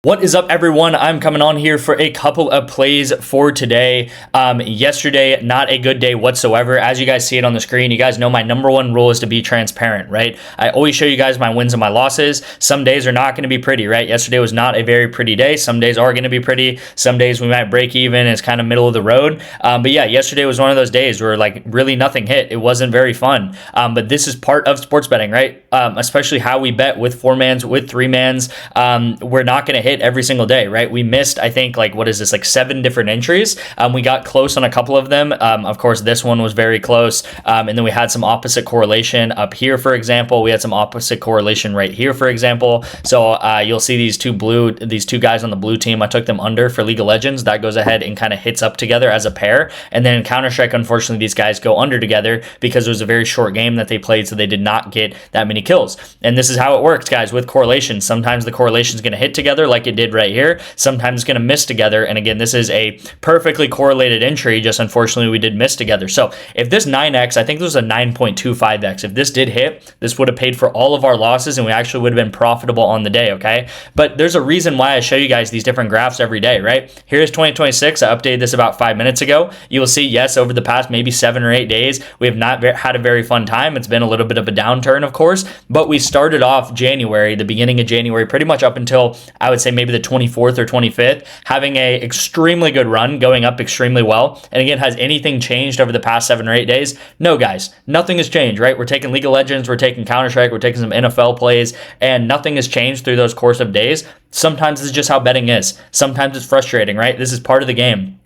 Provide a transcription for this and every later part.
What is up, everyone? I'm coming on here for a couple of plays for today. Yesterday, not a good day whatsoever. As you guys see it on the screen, you guys know my number one rule is to be transparent, right? I always show you guys my wins and my losses. Some days are not going to be pretty, right? Yesterday was not a very pretty day. Some days are going to be pretty. Some days we might break even. It's kind of middle of the road. But yeah, yesterday was one of those days where like really nothing hit. It wasn't very fun. But this is part of sports betting, right? Especially how we bet with 4-mans, with 3-mans. We're not going to hit every single day, right? We missed, I think, like 7 different entries. We got close on a couple of them. Of course, this one was very close. And then we had some opposite correlation up here, for example. We had some opposite correlation right here, for example. So you'll see these two guys on the blue team. I took them under for League of Legends. That goes ahead and kind of hits up together as a pair. And then in Counter-Strike, unfortunately, these guys go under together because it was a very short game that they played, so they did not get that many kills. And this is how it works, guys, with correlation. Sometimes the correlation is going to hit together like it did right here. Sometimes it's going to miss together. And again, this is a perfectly correlated entry. Just unfortunately, we did miss together. So if this 9x, I think this was a 9.25x. If this did hit, this would have paid for all of our losses and we actually would have been profitable on the day, okay? But there's a reason why I show you guys these different graphs every day, right? Here's 2026. I updated this about 5 minutes ago. You will see, yes, over the past maybe 7 or 8 days, we have not had a very fun time. It's been a little bit of a downturn, of course, but we started off January, the beginning of January, pretty much up until I would say maybe the 24th or 25th, having a extremely good run, going up extremely well. And again, has anything changed over the past 7 or 8 days? No, guys, nothing has changed, right? We're taking League of Legends, we're taking Counter-Strike, we're taking some NFL plays, and nothing has changed through those course of days. Sometimes this is just how betting is. Sometimes it's frustrating, right? This is part of the game.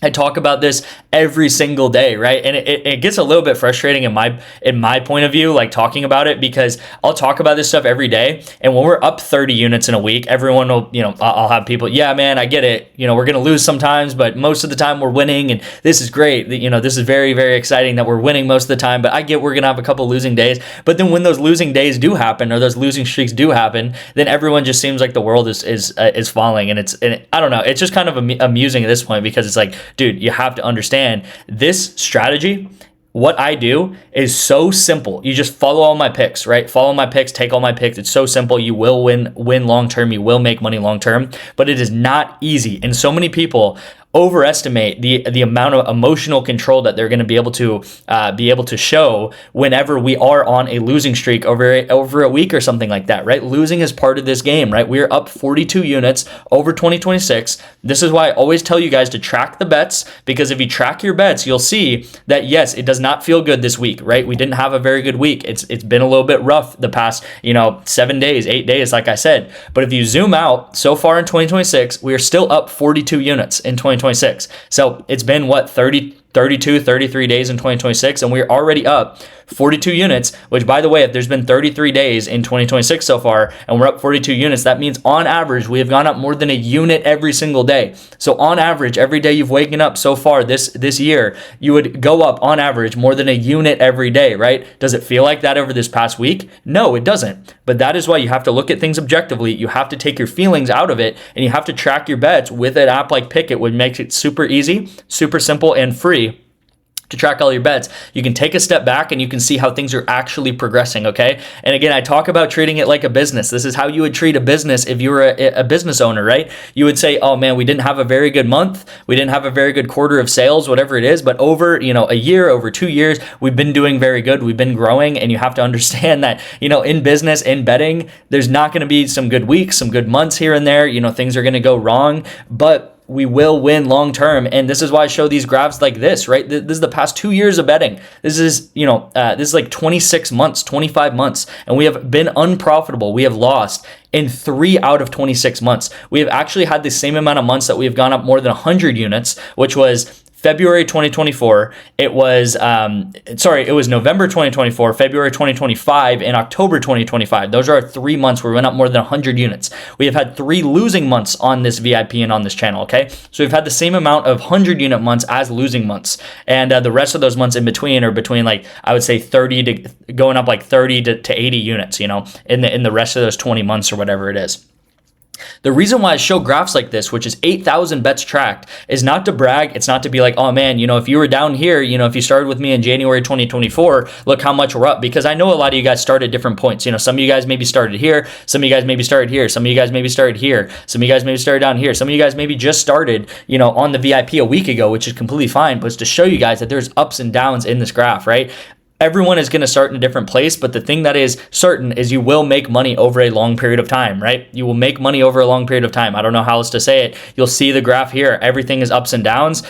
I talk about this every single day, right? And it gets a little bit frustrating in my point of view, like talking about it, because I'll talk about this stuff every day. And when we're up 30 units in a week, everyone will, I'll have people, yeah, man, I get it. We're going to lose sometimes, but most of the time we're winning. And this is great. This is very, very exciting that we're winning most of the time, but I get we're going to have a couple losing days. But then when those losing days do happen, or those losing streaks do happen, then everyone just seems like the world is falling. And I don't know. It's just kind of amusing at this point, because it's like, dude, you have to understand this strategy. What I do is so simple. You just follow all my picks, right? Follow my picks, take all my picks. It's so simple. You will win long-term. You will make money long-term, but it is not easy. And so many people overestimate the amount of emotional control that they're going to be able to show whenever we are on a losing streak over a week or something like that, right? Losing is part of this game, right? We're up 42 units over 2026. This is why I always tell you guys to track the bets, because if you track your bets, you'll see that yes, it does not feel good this week, right? We didn't have a very good week. It's been a little bit rough the past 7 days, 8 days, like I said. But if you zoom out, so far in 2026, we are still up 42 units in 2026. So it's been 33 days in 2026, and we're already up 42 units, which, by the way, if there's been 33 days in 2026 so far and we're up 42 units, that means on average we have gone up more than a unit every single day. So on average, every day you've waken up so far this year, you would go up on average more than a unit every day, right? Does it feel like that over this past week? No, it doesn't. But that is why you have to look at things objectively. You have to take your feelings out of it, and you have to track your bets with an app like Pikkit, which makes it super easy, super simple, and free to track all your bets. You can take a step back and you can see how things are actually progressing, okay? And again, I talk about treating it like a business. This is how you would treat a business if you were a business owner, right? You would say, oh man, we didn't have a very good month. We didn't have a very good quarter of sales, whatever it is. But over, a year, over 2 years, we've been doing very good. We've been growing. And you have to understand that, in business, in betting, there's not going to be some good weeks, some good months here and there. Things are going to go wrong. But we will win long term, and this is why I show these graphs like this, right? This is the past 2 years of betting. This is like 26 months, 25 months, and we have been unprofitable. We have lost in 3 out of 26 months. We have actually had the same amount of months that we have gone up more than 100 units, which was February 2024, it was November 2024, February 2025, and October 2025. Those are our 3 months where we went up more than 100 units. We have had 3 losing months on this VIP and on this channel, okay? So we've had the same amount of 100 unit months as losing months. And the rest of those months in between are between, like, I would say 30 to going up like 30 to 80 units, in the rest of those 20 months or whatever it is. The reason why I show graphs like this, which is 8,000 bets tracked, is not to brag. It's not to be like, oh man, if you were down here, if you started with me in January 2024, look how much we're up. Because I know a lot of you guys start at different points. Some of you guys maybe started here. Some of you guys maybe started here. Some of you guys maybe started here. Some of you guys maybe started down here. Some of you guys maybe just started, on the VIP a week ago, which is completely fine. But it's to show you guys that there's ups and downs in this graph, right? Everyone is going to start in a different place, but the thing that is certain is you will make money over a long period of time, right? You will make money over a long period of time. I don't know how else to say it. You'll see the graph here. Everything is ups and downs.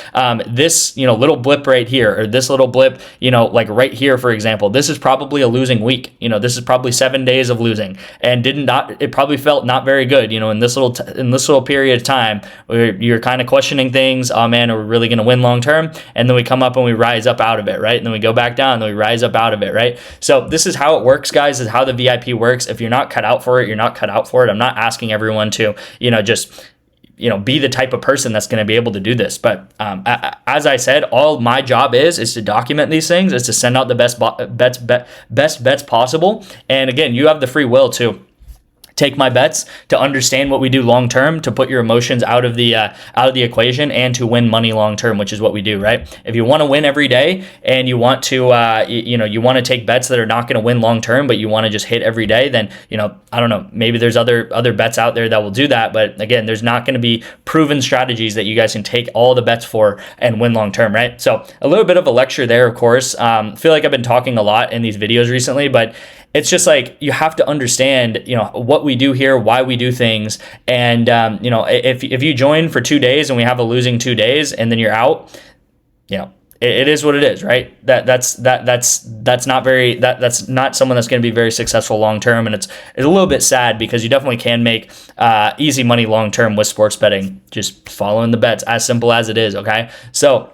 This, little blip right here, or this little blip, like right here, for example, this is probably a losing week. This is probably 7 days of losing, and it probably felt not very good, in this little period of time where you're kind of questioning things. Oh man, are we really going to win long term? And then we come up and we rise up out of it, right? And then we go back down, and then we rise up out of it, right? So this is how it works, guys. This is how the VIP works. If you're not cut out for it, you're not cut out for it. I'm not asking everyone to, just be the type of person that's going to be able to do this. But as I said, all my job is to document these things, is to send out the best bets possible. And again, you have the free will to take my bets, to understand what we do long term, to put your emotions out of the equation, and to win money long term, which is what we do, right? If you want to win every day and you want to you want to take bets that are not going to win long term, but you want to just hit every day, then I don't know, maybe there's other bets out there that will do that. But again, there's not going to be proven strategies that you guys can take all the bets for and win long term, right? So a little bit of a lecture there, of course. Feel like I've been talking a lot in these videos recently, but it's just like you have to understand, what we do here, why we do things, and if you join for 2 days and we have a losing 2 days and then you're out, it is what it is, right? That's not someone that's going to be very successful long term, and it's a little bit sad because you definitely can make easy money long term with sports betting, just following the bets, as simple as it is. Okay, so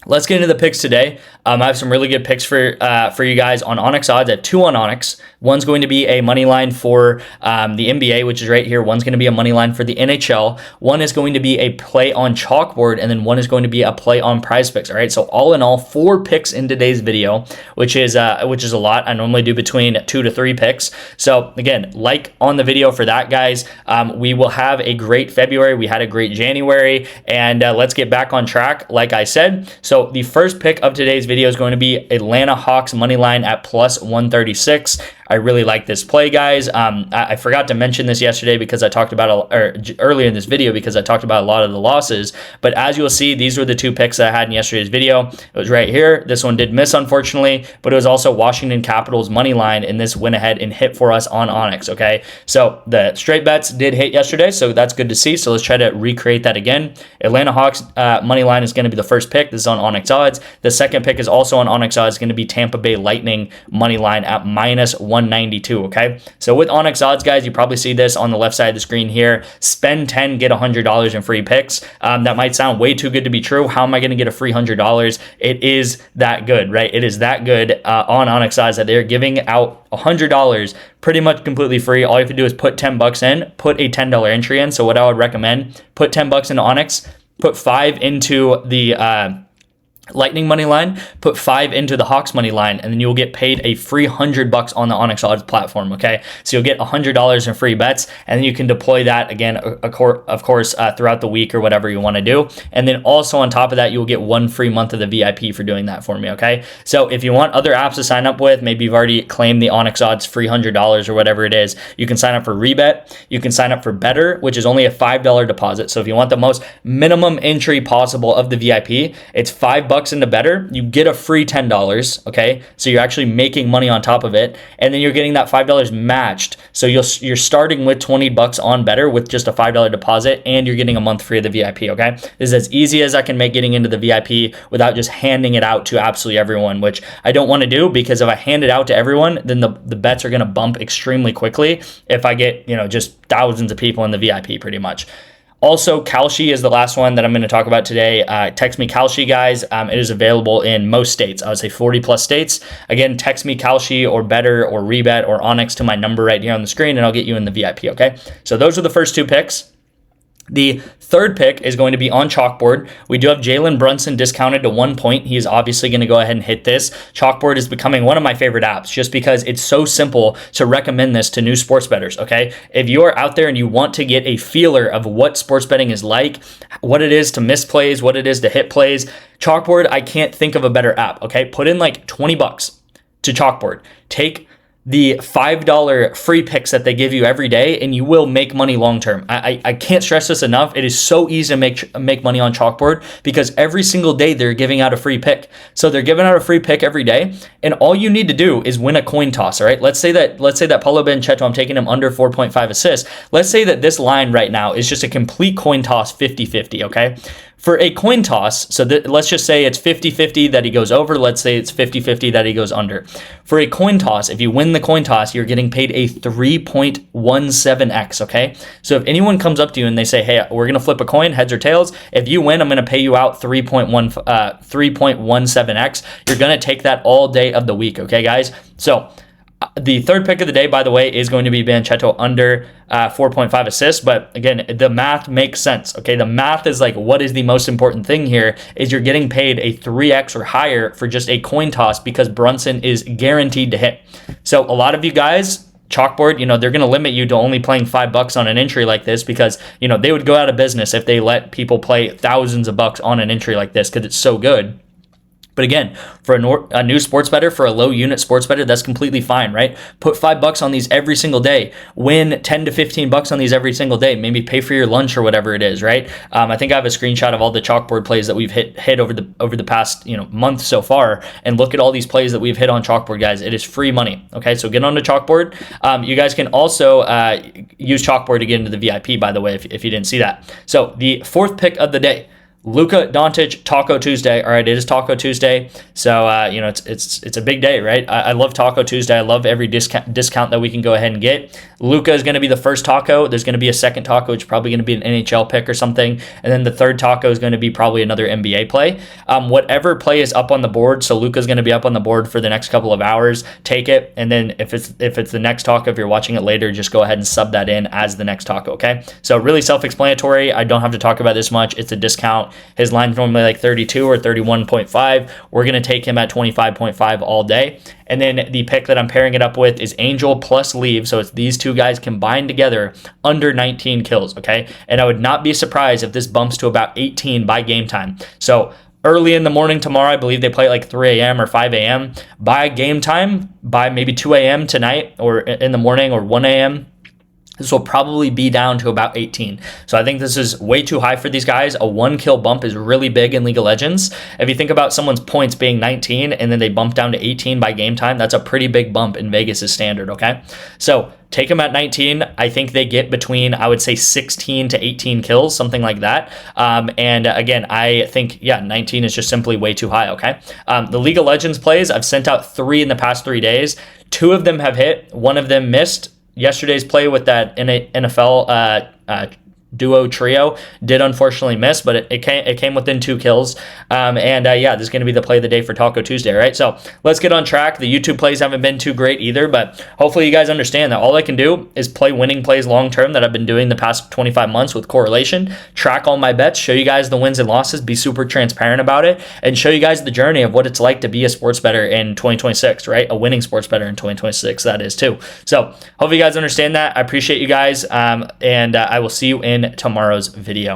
let's get into the picks today. I have some really good picks for you guys on ONYX odds. I have 2 on ONYX. One's going to be a money line for the NBA, which is right here. One's going to be a money line for the NHL. One is going to be a play on chalkboard, and then one is going to be a play on PrizePicks. All right. So all in all, 4 picks in today's video, which is a lot. I normally do between 2 to 3 picks. So again, like on the video for that, guys. We will have a great February. We had a great January, and let's get back on track, like I said. So the first pick of today's video is going to be Atlanta Hawks money line at plus 136. I really like this play, guys. I forgot to mention this yesterday because I talked about earlier in this video because I talked about a lot of the losses. But as you'll see, these were the 2 picks that I had in yesterday's video. It was right here. This one did miss, unfortunately, but it was also Washington Capitals money line, and this went ahead and hit for us on ONYX. Okay, so the straight bets did hit yesterday, so that's good to see. So let's try to recreate that again. Atlanta Hawks money line is going to be the first pick. This is on ONYX odds. The second pick is also on ONYX odds. It's going to be Tampa Bay Lightning money line at minus 192. Okay, so with ONYX odds, guys, you probably see this on the left side of the screen here. Spend 10, get $100 in free picks. That might sound way too good to be true. How am I going to get a free $100? It is that good, right? It is that good on ONYX odds that they're giving out $100 pretty much completely free. All you have to do is put $10 in, put a $10 entry in. So what I would recommend, put $10 into ONYX, put 5 into the Lightning money line, put 5 into the Hawks money line, and then you'll get paid a free $100 on the ONYX odds platform. Okay, so you'll get $100 in free bets, and then you can deploy that again, of course, throughout the week or whatever you want to do. And then also on top of that, you'll get 1 free month of the VIP for doing that for me. Okay, so if you want other apps to sign up with, maybe you've already claimed the ONYX odds free $100 or whatever it is, you can sign up for REBET. You can sign up for Better, which is only a $5 deposit. So if you want the most minimum entry possible of the VIP, it's $5 into Better, you get a free $10. Okay, so you're actually making money on top of it, and then you're getting that $5 matched. So you're starting with $20 on Better with just a $5 deposit, and you're getting a month free of the VIP. Okay, this is as easy as I can make getting into the VIP without just handing it out to absolutely everyone, which I don't want to do, because if I hand it out to everyone, then the bets are going to bump extremely quickly if I get just thousands of people in the VIP pretty much. Also, Kalshi is the last one that I'm going to talk about today. Text me Kalshi, guys. It is available in most states. I would say 40 plus states. Again, text me Kalshi or Better or REBET or ONYX to my number right here on the screen, and I'll get you in the VIP, okay? So those are the first 2 picks. The third pick is going to be on Chalkboard. We do have Jalen Brunson discounted to 1 point. He is obviously going to go ahead and hit this. Chalkboard is becoming one of my favorite apps just because it's so simple to recommend this to new sports bettors, okay? If you are out there and you want to get a feeler of what sports betting is like, what it is to miss plays, what it is to hit plays, Chalkboard, I can't think of a better app, okay? Put in like 20 bucks to Chalkboard. Take the $5 free picks that they give you every day, and you will make money long term. I can't stress this enough. It is so easy to make money on Chalkboard because every single day they're giving out a free pick. So they're giving out a free pick every day, and all you need to do is win a coin toss. All right. Let's say that Paulo Bencheto, I'm taking him under 4.5 assists. Let's say that this line right now is just a complete coin toss 50-50. Okay. For a coin toss, so let's just say it's 50-50 that he goes over. Let's say it's 50-50 that he goes under. For a coin toss, if you win the coin toss, you're getting paid a 3.17x, okay? So if anyone comes up to you and they say, hey, we're going to flip a coin, heads or tails, if you win, I'm going to pay you out 3.17x. You're going to take that all day of the week, okay, guys? So the third pick of the day, by the way, is going to be Banchetto under 4.5 assists. But again, the math makes sense. Okay, the math is like, what is the most important thing here is you're getting paid a 3x or higher for just a coin toss because Brunson is guaranteed to hit. So a lot of you guys, Chalkboard, they're going to limit you to only playing $5 on an entry like this because, they would go out of business if they let people play thousands of bucks on an entry like this because it's so good. But again, for a new sports bettor, for a low unit sports bettor, that's completely fine, right? Put $5 on these every single day. Win 10 to 15 bucks on these every single day. Maybe pay for your lunch or whatever it is, right? I think I have a screenshot of all the Chalkboard plays that we've hit over the past month so far, and look at all these plays that we've hit on Chalkboard, guys. It is free money. Okay, so get on to Chalkboard. You guys can also use Chalkboard to get into the VIP, by the way, if you didn't see that. So the fourth pick of the day, Luka Doncic, Taco Tuesday. All right, it is Taco Tuesday, so it's a big day, right? I love Taco Tuesday. I love every discount that we can go ahead and get. Luka is going to be the first taco. There's going to be a second taco, which is probably going to be an NHL pick or something, and then the third taco is going to be probably another NBA play. Whatever play is up on the board, so Luka is going to be up on the board for the next couple of hours. Take it, and then if it's the next taco, if you're watching it later, just go ahead and sub that in as the next taco. Okay, so really self-explanatory. I don't have to talk about this much. It's a discount. His line's normally like 32 or 31.5. We're going to take him at 25.5 all day. And then the pick that I'm pairing it up with is Angel plus Leave. So it's these two guys combined together under 19 kills, okay? And I would not be surprised if this bumps to about 18 by game time. So early in the morning tomorrow, I believe they play at like 3 a.m. or 5 a.m. By game time, by maybe 2 a.m. tonight or in the morning or 1 a.m., this will probably be down to about 18. So I think this is way too high for these guys. A 1 kill bump is really big in League of Legends. If you think about someone's points being 19 and then they bump down to 18 by game time, that's a pretty big bump in Vegas' standard, okay? So take them at 19. I think they get between, I would say, 16 to 18 kills, something like that. And again, I think, 19 is just simply way too high, okay? The League of Legends plays, I've sent out 3 in the past 3 days. 2 of them have hit. 1 of them missed. Yesterday's play with that NFL duo trio did unfortunately miss, but it came within 2 kills. This is going to be the play of the day for Taco Tuesday, right? So let's get on track. The YouTube plays haven't been too great either, but hopefully you guys understand that all I can do is play winning plays long term that I've been doing the past 25 months with correlation, track all my bets, show you guys the wins and losses, be super transparent about it, and show you guys the journey of what it's like to be a sports bettor in 2026, right? A winning sports bettor in 2026, that is too. So hope you guys understand that. I appreciate you guys, and I will see you in tomorrow's video.